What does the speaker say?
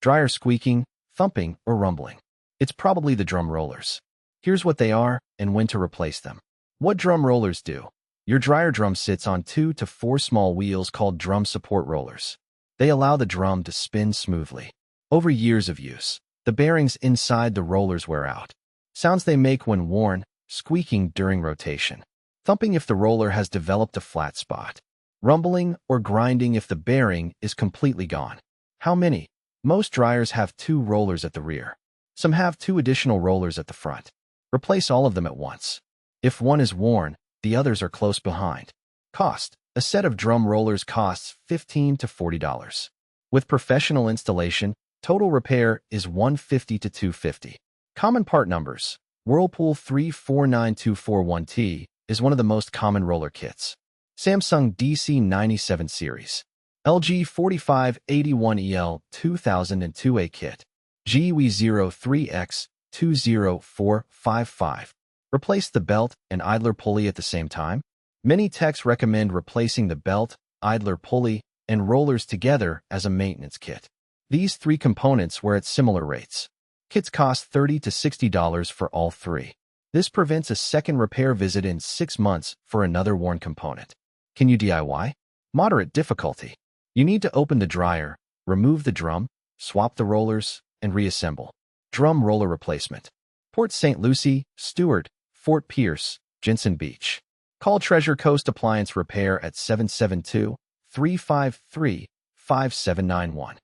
Dryer squeaking, thumping, or rumbling. It's probably the drum rollers. Here's what they are and when to replace them. What drum rollers do. Your dryer drum sits on 2 to 4 small wheels called drum support rollers. They allow the drum to spin smoothly. Over years of use, the bearings inside the rollers wear out. Sounds they make when worn, squeaking during rotation. Thumping if the roller has developed a flat spot. Rumbling or grinding if the bearing is completely gone. How many? Most dryers have 2 rollers at the rear. Some have 2 additional rollers at the front. Replace all of them at once. If one is worn, the others are close behind. Cost. A set of drum rollers costs $15 to $40. With professional installation, total repair is $150 to $250. Common part numbers. Whirlpool 349241T is one of the most common roller kits. Samsung DC97 series. LG 4581EL 2002A kit. GW03X 20455. Replace the belt and idler pulley at the same time? Many techs recommend replacing the belt, idler pulley, and rollers together as a maintenance kit. These 3 components were at similar rates. Kits cost $30 to $60 for all 3. This prevents a second repair visit in 6 months for another worn component. Can you DIY? Moderate difficulty. You need to open the dryer, remove the drum, swap the rollers, and reassemble. Drum roller replacement. Port St. Lucie, Stewart, Fort Pierce, Jensen Beach. Call Treasure Coast Appliance Repair at 772-353-5791.